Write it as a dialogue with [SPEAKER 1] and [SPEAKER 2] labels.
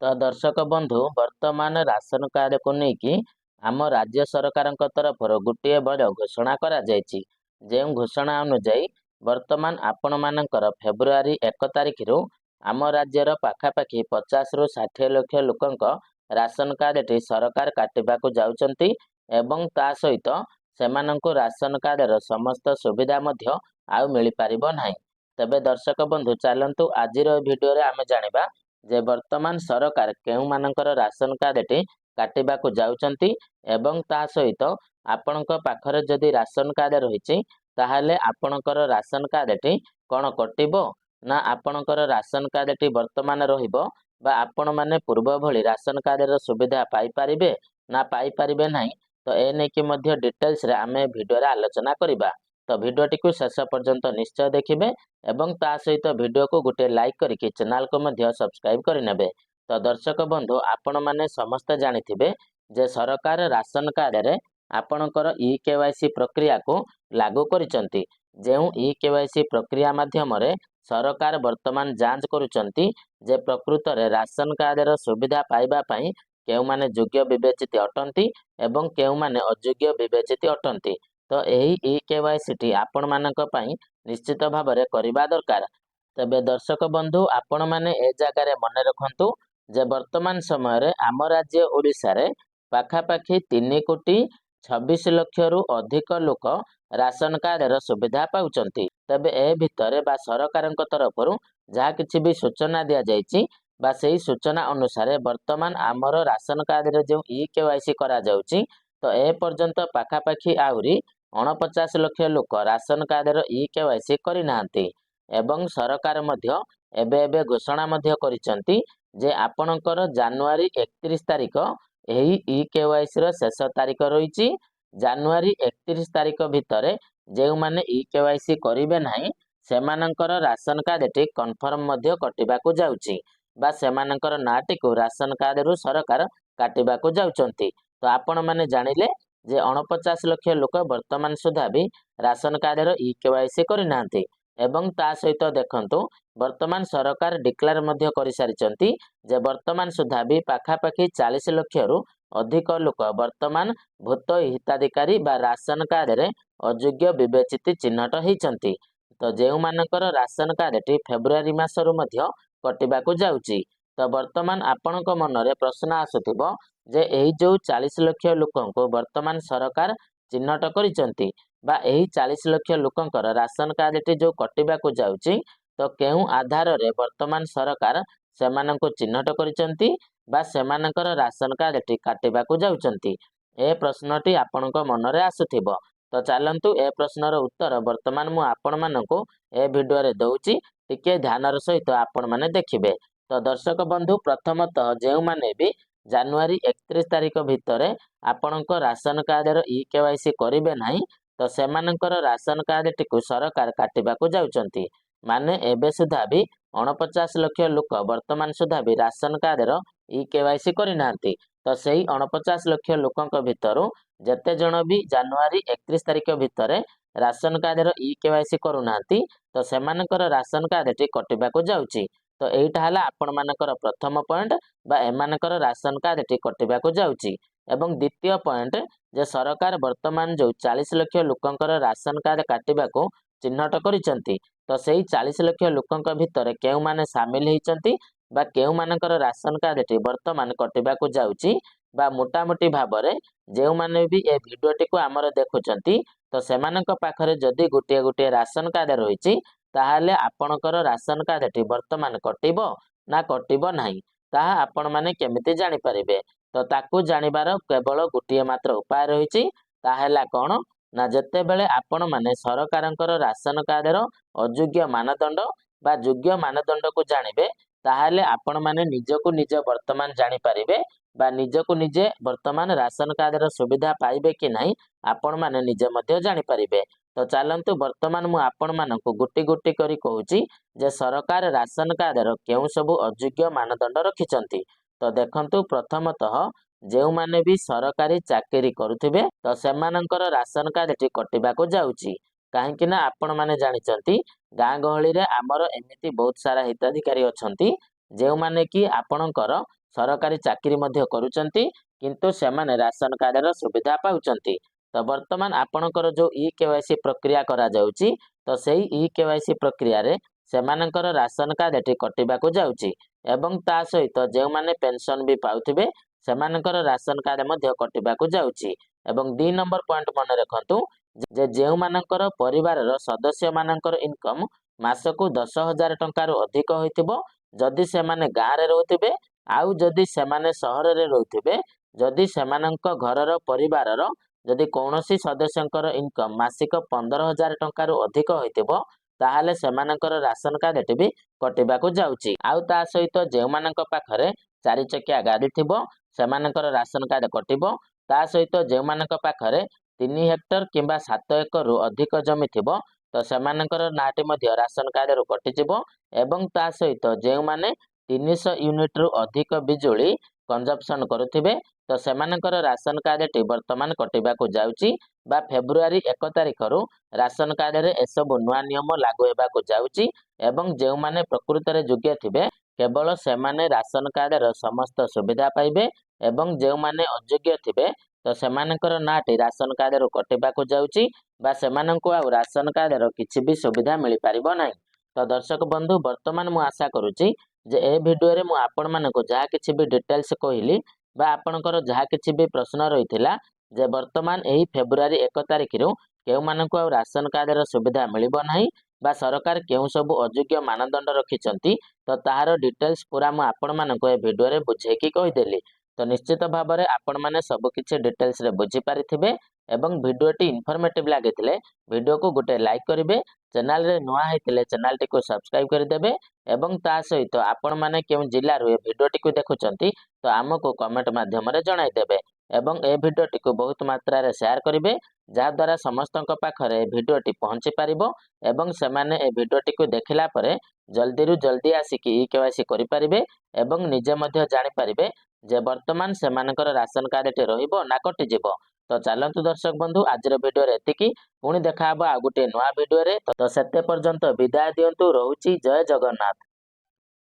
[SPEAKER 1] तो दर्शक बंधु वर्तमान राशन कार्ड को लेकिन आम राज्य सरकार तरफ गोटे बड़ घोषणा करा जायछि। ଯେଉଁ ଘୋଷଣା ଅନୁଯାୟୀ ବର୍ତ୍ତମାନ ଆପଣମାନଙ୍କର ଫେବୃଆରୀ 1 ତାରିଖରୁ ଆମ ରାଜ୍ୟର ପାଖାପାଖି 50ରୁ 60 ଲକ୍ଷ ଲୋକଙ୍କ ରାସନ କାର୍ଡଟି ସରକାର କାଟିବାକୁ ଯାଉଛନ୍ତି ଏବଂ ତା ସହିତ ସେମାନଙ୍କୁ ରାସନ କାର୍ଡର ସମସ୍ତ ସୁବିଧା ମଧ୍ୟ ଆଉ ମିଳିପାରିବ ନାହିଁ। ତେବେ ଦର୍ଶକ ବନ୍ଧୁ ଚାଲନ୍ତୁ ଆଜିର ଭିଡ଼ିଓରେ ଆମେ ଜାଣିବା ଯେ ବର୍ତ୍ତମାନ ସରକାର କେଉଁମାନଙ୍କର ରାସନ କାର୍ଡଟି କାଟିବାକୁ ଯାଉଛନ୍ତି ଏବଂ ତା ସହିତ ଆପଣଙ୍କ ପାଖରେ ଯଦି ରାସନ କାର୍ଡ ରହିଛି ତାହେଲେ ଆପଣଙ୍କର ରାସନ କାର୍ଡଟି କ'ଣ କଟିବ ନା ଆପଣଙ୍କର ରାସନ କାର୍ଡଟି ବର୍ତ୍ତମାନ ରହିବ ବା ଆପଣମାନେ ପୂର୍ବ ଭଳି ରାସନ କାର୍ଡର ସୁବିଧା ପାଇପାରିବେ ନା ପାଇପାରିବେ ନାହିଁ। ତ ଏ ନେଇକି ମଧ୍ୟ ଡିଟେଲ୍ସରେ ଆମେ ଭିଡ଼ିଓରେ ଆଲୋଚନା କରିବା। ତ ଭିଡ଼ିଓଟିକୁ ଶେଷ ପର୍ଯ୍ୟନ୍ତ ନିଶ୍ଚୟ ଦେଖିବେ ଏବଂ ତା ସହିତ ଭିଡ଼ିଓକୁ ଗୋଟିଏ ଲାଇକ୍ କରିକି ଚ୍ୟାନେଲକୁ ମଧ୍ୟ ସବସ୍କ୍ରାଇବ୍ କରିନେବେ। ତ ଦର୍ଶକ ବନ୍ଧୁ ଆପଣମାନେ ସମସ୍ତେ ଜାଣିଥିବେ ଯେ ସରକାର ରାସନ କାର୍ଡରେ ଆପଣଙ୍କର ଇ-କେୱାଇସି ପ୍ରକ୍ରିୟାକୁ ଲାଗୁ କରିଛନ୍ତି। ଯେଉଁ ଇ-କେୱାଇସି ପ୍ରକ୍ରିୟା ମାଧ୍ୟମରେ ସରକାର ବର୍ତ୍ତମାନ ଯାଞ୍ଚ କରୁଛନ୍ତି ଯେ ପ୍ରକୃତରେ ରାସନ କାର୍ଡର ସୁବିଧା ପାଇବା ପାଇଁ କେଉଁମାନେ ଯୋଗ୍ୟ ବିବେଚିତ ଅଟନ୍ତି ଏବଂ କେଉଁମାନେ ଅଯୋଗ୍ୟ ବିବେଚିତ ଅଟନ୍ତି। ତ ଏହି ଇ-କେୱାଇସିଟି ଆପଣମାନଙ୍କ ପାଇଁ ନିଶ୍ଚିତ ଭାବରେ କରିବା ଦରକାର। ତେବେ ଦର୍ଶକ ବନ୍ଧୁ ଆପଣମାନେ ଏ ଜାଗାରେ ମନେ ରଖନ୍ତୁ ଯେ ବର୍ତ୍ତମାନ ସମୟରେ ଆମ ରାଜ୍ୟ ଓଡ଼ିଶାରେ ପାଖାପାଖି 3,26,00,000ରୁ ଅଧିକ ଲୋକ ରାସନ କାର୍ଡର ସୁବିଧା ପାଉଛନ୍ତି। ତେବେ ଏ ଭିତରେ ବା ସରକାରଙ୍କ ତରଫରୁ ଯାହା କିଛି ବି ସୂଚନା ଦିଆଯାଇଛି ବା ସେହି ସୂଚନା ଅନୁସାରେ ବର୍ତ୍ତମାନ ଆମର ରାସନ କାର୍ଡରେ ଯେଉଁ ଇ-କେୱାଇସି କରାଯାଉଛି ତ ଏ ପର୍ଯ୍ୟନ୍ତ ପାଖାପାଖି ଆହୁରି 49 ଲକ୍ଷ ଲୋକ ରାସନ କାର୍ଡର ଇ-କେୱାଇସି କରିନାହାନ୍ତି ଏବଂ ସରକାର ମଧ୍ୟ ଏବେ ଘୋଷଣା ମଧ୍ୟ କରିଛନ୍ତି ଯେ ଆପଣଙ୍କର ଜାନୁଆରୀ 31 ତାରିଖ ଏହି ଇ-କେୱାଇସିର ଶେଷ ତାରିଖ ରହିଛି। ଜାନୁଆରୀ 31 ତାରିଖ ଭିତରେ ଯେଉଁମାନେ ଇ-କେୱାଇସି କରିବେ ନାହିଁ ସେମାନଙ୍କର ରାସନ କାର୍ଡଟି କନଫର୍ମ ମଧ୍ୟ କଟିବାକୁ ଯାଉଛି ବା ସେମାନଙ୍କର ନାଁଟିକୁ ରାସନ କାର୍ଡରୁ ସରକାର କାଟିବାକୁ ଯାଉଛନ୍ତି। ତ ଆପଣମାନେ ଜାଣିଲେ ଯେ 49 ଲକ୍ଷ ଲୋକ ବର୍ତ୍ତମାନ ସୁଦ୍ଧା ବି ରାସନ କାର୍ଡର ଇ-କେୱାଇସି କରିନାହାନ୍ତି ଏବଂ ତା ସହିତ ଦେଖନ୍ତୁ ବର୍ତ୍ତମାନ ସରକାର ଡିକ୍ଲେୟାର ମଧ୍ୟ କରିସାରିଛନ୍ତି ଯେ ବର୍ତ୍ତମାନ ସୁଦ୍ଧା ବି ପାଖାପାଖି 40 ଲକ୍ଷରୁ ଅଧିକ ଲୋକ ବର୍ତ୍ତମାନ ଭୂତ ହିତାଧିକାରୀ ବା ରାସନ କାର୍ଡରେ ଅଯୋଗ୍ୟ ବିବେଚିତ ଚିହ୍ନଟ ହୋଇଛନ୍ତି। ତ ଯେଉଁମାନଙ୍କର ରାସନ କାର୍ଡଟି ଫେବୃଆରୀ ମାସରୁ ମଧ୍ୟ କଟିବାକୁ ଯାଉଛି। ତ ବର୍ତ୍ତମାନ ଆପଣଙ୍କ ମନରେ ପ୍ରଶ୍ନ ଆସୁଥିବ ଯେ ଏହି ଯେଉଁ 40 ଲକ୍ଷ ଲୋକଙ୍କୁ ବର୍ତ୍ତମାନ ସରକାର ଚିହ୍ନଟ କରିଛନ୍ତି ବା ଏହି 40 ଲକ୍ଷ ଲୋକଙ୍କର ରାସନ କାର୍ଡଟି ଯେଉଁ କଟିବାକୁ ଯାଉଛି ତ କେଉଁ ଆଧାରରେ ବର୍ତ୍ତମାନ ସରକାର ସେମାନଙ୍କୁ ଚିହ୍ନଟ କରିଛନ୍ତି ବା ସେମାନଙ୍କର ରାସନ କାର୍ଡଟି କାଟିବାକୁ ଯାଉଛନ୍ତି। ଏ ପ୍ରଶ୍ନଟି ଆପଣଙ୍କ ମନରେ ଆସୁଥିବ। ତ ଚାଲନ୍ତୁ ଏ ପ୍ରଶ୍ନର ଉତ୍ତର ବର୍ତ୍ତମାନ ମୁଁ ଆପଣମାନଙ୍କୁ ଏ ଭିଡ଼ିଓରେ ଦେଉଛି, ଟିକେ ଧ୍ୟାନର ସହିତ ଆପଣମାନେ ଦେଖିବେ। ତ ଦର୍ଶକ ବନ୍ଧୁ ପ୍ରଥମତଃ ଯେଉଁମାନେ ବି ଜାନୁଆରୀ 31 ତାରିଖ ଭିତରେ ଆପଣଙ୍କ ରାସନ କାର୍ଡର ଇ-କେୱାଇସି କରିବେ ନାହିଁ ତ ସେମାନଙ୍କର ରାସନ କାର୍ଡଟିକୁ ସରକାର କାଟିବାକୁ ଯାଉଛନ୍ତି। ମାନେ ଏବେ ସୁଦ୍ଧା ବି 49 ଲକ୍ଷ ଲୋକ ବର୍ତ୍ତମାନ ସୁଦ୍ଧା ବି ରାସନ କାର୍ଡର ଇ-କେୱାଇସି କରିନାହାନ୍ତି। ତ ସେହି 49 ଲକ୍ଷ ଲୋକଙ୍କ ଭିତରୁ ଯେତେ ଜଣ ବି ଜାନୁଆରୀ 31 ତାରିଖ ଭିତରେ ରାସନ କାର୍ଡର ଇ-କେୱାଇସି କରୁନାହାନ୍ତି ତ ସେମାନଙ୍କର ରାସନ କାର୍ଡଟି କଟିବାକୁ ଯାଉଛି। ତ ଏଇଟା ହେଲା ଆପଣମାନଙ୍କର ପ୍ରଥମ ପଏଣ୍ଟ ବା ଏମାନଙ୍କର ରାସନ କାର୍ଡଟି କଟିବାକୁ ଯାଉଛି। ଏବଂ ଦ୍ୱିତୀୟ ପଏଣ୍ଟ ଯେ ସରକାର ବର୍ତ୍ତମାନ ଯେଉଁ 40 ଲକ୍ଷ ଲୋକଙ୍କର ରାସନ କାର୍ଡ କାଟିବାକୁ ଚିହ୍ନଟ କରିଛନ୍ତି ତ ସେହି 40 ଲକ୍ଷ ଲୋକଙ୍କ ଭିତରେ କେଉଁମାନେ ସାମିଲ ହୋଇଛନ୍ତି ବା କେଉଁମାନଙ୍କର ରାସନ କାର୍ଡଟି ବର୍ତ୍ତମାନ କଟିବାକୁ ଯାଉଛି ବା ମୋଟାମୋଟି ଭାବରେ ଯେଉଁମାନେ ବି ଏ ଭିଡ଼ିଓଟିକୁ ଆମର ଦେଖୁଛନ୍ତି ତ ସେମାନଙ୍କ ପାଖରେ ଯଦି ଗୋଟିଏ ରାସନ କାର୍ଡ ରହିଛି ତାହେଲେ ଆପଣଙ୍କର ରାସନ କାର୍ଡଟି ବର୍ତ୍ତମାନ କଟିବ ନା କଟିବ ନାହିଁ ତାହା ଆପଣମାନେ କେମିତି ଜାଣିପାରିବେ। ତ ତାକୁ ଜାଣିବାର କେବଳ ଗୋଟିଏ ମାତ୍ର ଉପାୟ ରହିଛି, ତାହା ହେଲା କ'ଣ ନା ଯେତେବେଳେ ଆପଣମାନେ ସରକାରଙ୍କର ରାସନ କାର୍ଡର ଅଯୋଗ୍ୟ ମାନଦଣ୍ଡ ବା ଯୋଗ୍ୟ ମାନଦଣ୍ଡକୁ ଜାଣିବେ ତାହେଲେ ଆପଣମାନେ ନିଜକୁ ନିଜ ବର୍ତ୍ତମାନ ଜାଣିପାରିବେ ବା ନିଜକୁ ନିଜେ ବର୍ତ୍ତମାନ ରାସନ କାର୍ଡର ସୁବିଧା ପାଇବେ କି ନାହିଁ ଆପଣମାନେ ନିଜେ ମଧ୍ୟ ଜାଣିପାରିବେ। ତ ଚାଲନ୍ତୁ ବର୍ତ୍ତମାନ ମୁଁ ଆପଣମାନଙ୍କୁ ଗୋଟି ଗୋଟି କରି କହୁଛି ଯେ ସରକାର ରାସନ କାର୍ଡର କେଉଁ ସବୁ ଅଯୋଗ୍ୟ ମାନଦଣ୍ଡ ରଖିଛନ୍ତି। ତ ଦେଖନ୍ତୁ ପ୍ରଥମତଃ ଯେଉଁମାନେ ବି ସରକାରୀ ଚାକିରି କରୁଥିବେ ତ ସେମାନଙ୍କର ରାସନ କାର୍ଡଟି କଟିବାକୁ ଯାଉଛି। କାହିଁକି ନା ଆପଣମାନେ ଜାଣିଛନ୍ତି ଗାଁ ଗହଳିରେ ଆମର ଏମିତି ବହୁତ ସାରା ହିତାଧିକାରୀ ଅଛନ୍ତି ଯେଉଁମାନେ କି ଆପଣଙ୍କର ସରକାରୀ ଚାକିରି ମଧ୍ୟ କରୁଛନ୍ତି କିନ୍ତୁ ସେମାନେ ରାସନ କାର୍ଡର ସୁବିଧା ପାଉଛନ୍ତି। ତ ବର୍ତ୍ତମାନ ଆପଣଙ୍କର ଯୋଉ ଇ-କେୱାଇସି ପ୍ରକ୍ରିୟା କରାଯାଉଛି ତ ସେଇ ଇ-କେୱାଇସି ପ୍ରକ୍ରିୟାରେ ସେମାନଙ୍କର ରାସନ କାର୍ଡଟି କଟିବାକୁ ଯାଉଛି ଏବଂ ତା ସହିତ ଯେଉଁମାନେ ପେନସନ ବି ପାଉଥିବେ ସେମାନଙ୍କର ରାସନ କାର୍ଡ ମଧ୍ୟ କଟିବାକୁ ଯାଉଛି। ଏବଂ 2 ନମ୍ବର ପଏଣ୍ଟ ମନେ ରଖନ୍ତୁ ଯେ ଯେଉଁମାନଙ୍କର ପରିବାରର ସଦସ୍ୟମାନଙ୍କର ଇନକମ୍ ମାସକୁ 10,000 ଟଙ୍କାରୁ ଅଧିକ ହୋଇଥିବ ଯଦି ସେମାନେ ଗାଁରେ ରହୁଥିବେ ଆଉ ଯଦି ସେମାନେ ସହରରେ ରହୁଥିବେ ଯଦି ସେମାନଙ୍କ ଘରର ପରିବାରର ଯଦି କୌଣସି ସଦସ୍ୟଙ୍କର ଇନକମ୍ ମାସିକ 15,000 ଟଙ୍କାରୁ ଅଧିକ ହୋଇଥିବ ତାହେଲେ ସେମାନଙ୍କର ରାସନ କାର୍ଡଟି ବି କଟିବାକୁ ଯାଉଛି। ଆଉ ତା ସହିତ ଯେଉଁମାନଙ୍କ ପାଖରେ 4 ଚକିଆ ଗାଡ଼ି ଥିବ ସେମାନଙ୍କର ରାସନ କାର୍ଡ କଟିବ। ତା ସହିତ ଯେଉଁମାନଙ୍କ ପାଖରେ 3 ହେକ୍ଟର କିମ୍ବା 7 ଏକରରୁ ଅଧିକ ଜମି ଥିବ ତ ସେମାନଙ୍କର ନାଁଟି ମଧ୍ୟ ରାସନ କାର୍ଡରୁ କଟିଯିବ ଏବଂ ତା ସହିତ ଯେଉଁମାନେ 300 ୟୁନିଟରୁ ଅଧିକ ବିଜୁଳି କଞ୍ଜମ୍ପସନ୍ କରୁଥିବେ ତ ସେମାନଙ୍କର ରାସନ କାର୍ଡଟି ବର୍ତ୍ତମାନ କଟିବାକୁ ଯାଉଛି ବା ଫେବୃଆରୀ 1 ତାରିଖରୁ ରାସନ କାର୍ଡରେ ଏସବୁ ନୂଆ ନିୟମ ଲାଗୁ ହେବାକୁ ଯାଉଛି ଏବଂ ଯେଉଁମାନେ ପ୍ରକୃତରେ ଯୋଗ୍ୟ ଥିବେ କେବଳ ସେମାନେ ରାସନ କାର୍ଡର ସମସ୍ତ ସୁବିଧା ପାଇବେ ଏବଂ ଯେଉଁମାନେ ଅଯୋଗ୍ୟ ଥିବେ ତ ସେମାନଙ୍କର ନାଁଟି ରାସନ କାର୍ଡରୁ କଟିବାକୁ ଯାଉଛି ବା ସେମାନଙ୍କୁ ଆଉ ରାସନ କାର୍ଡର କିଛି ବି ସୁବିଧା ମିଳିପାରିବ ନାହିଁ। ତ ଦର୍ଶକ ବନ୍ଧୁ ବର୍ତ୍ତମାନ ମୁଁ ଆଶା କରୁଛି ଯେ ଏ ଭିଡ଼ିଓରେ ମୁଁ ଆପଣମାନଙ୍କୁ ଯାହା କିଛି ବି ଡିଟେଲ୍ସ କହିଲି ବା ଆପଣଙ୍କର ଯାହା କିଛି ବି ପ୍ରଶ୍ନ ରହିଥିଲା ଯେ ବର୍ତ୍ତମାନ ଏହି ଫେବୃଆରୀ 1 ତାରିଖରୁ କେଉଁମାନଙ୍କୁ ଆଉ ରାସନ କାର୍ଡର ସୁବିଧା ମିଳିବ ନାହିଁ ବା ସରକାର କେଉଁ ସବୁ ଅଯୋଗ୍ୟ ମାନଦଣ୍ଡ ରଖିଛନ୍ତି ତ ତାହାର ଡିଟେଲ୍ସ ପୁରା ମୁଁ ଆପଣମାନଙ୍କୁ ଏ ଭିଡ଼ିଓରେ ବୁଝେଇକି କହିଦେଲି। ତ ନିଶ୍ଚିତ ଭାବରେ ଆପଣମାନେ ସବୁ କିଛି ଡିଟେଲ୍ସରେ ବୁଝିପାରିଥିବେ ଏବଂ ଭିଡ଼ିଓଟି ଇନଫର୍ମେଟିଭ୍ ଲାଗିଥିଲେ ଭିଡ଼ିଓକୁ ଗୋଟେ ଲାଇକ୍ କରିବେ, ଚ୍ୟାନେଲରେ ନୂଆ ହେଇଥିଲେ ଚ୍ୟାନେଲଟିକୁ ସବସ୍କ୍ରାଇବ୍ କରିଦେବେ ଏବଂ ତା ସହିତ ଆପଣମାନେ କେଉଁ ଜିଲ୍ଲାରୁ ଏ ଭିଡ଼ିଓଟିକୁ ଦେଖୁଛନ୍ତି ତ ଆମକୁ କମେଣ୍ଟ ମାଧ୍ୟମରେ ଜଣାଇଦେବେ ଏବଂ ଏ ଭିଡ଼ିଓଟିକୁ ବହୁତ ମାତ୍ରାରେ ସେୟାର କରିବେ ଯାହାଦ୍ୱାରା ସମସ୍ତଙ୍କ ପାଖରେ ଏ ଭିଡ଼ିଓଟି ପହଞ୍ଚି ପାରିବ ଏବଂ ସେମାନେ ଏ ଭିଡ଼ିଓଟିକୁ ଦେଖିଲା ପରେ ଜଲ୍ଦିରୁ ଜଲ୍ଦି ଆସିକି ଇ-କେୱାଇସି କରିପାରିବେ ଏବଂ ନିଜେ ମଧ୍ୟ ଜାଣିପାରିବେ ଯେ ବର୍ତ୍ତମାନ ସେମାନଙ୍କର ରାସନ କାର୍ଡଟି ରହିବ ନା କଟିଯିବ। ତ ଚାଲନ୍ତୁ ଦର୍ଶକ ବନ୍ଧୁ ଆଜିର ଭିଡ଼ିଓରେ ଏତିକି, ପୁଣି ଦେଖାହବ ଆଉ ଗୋଟିଏ ନୂଆ ଭିଡ଼ିଓରେ। ତ ସେତେ ପର୍ଯ୍ୟନ୍ତ ବିଦାୟ ଦିଅନ୍ତୁ, ରହୁଛି ଜୟ ଜଗନ୍ନାଥ।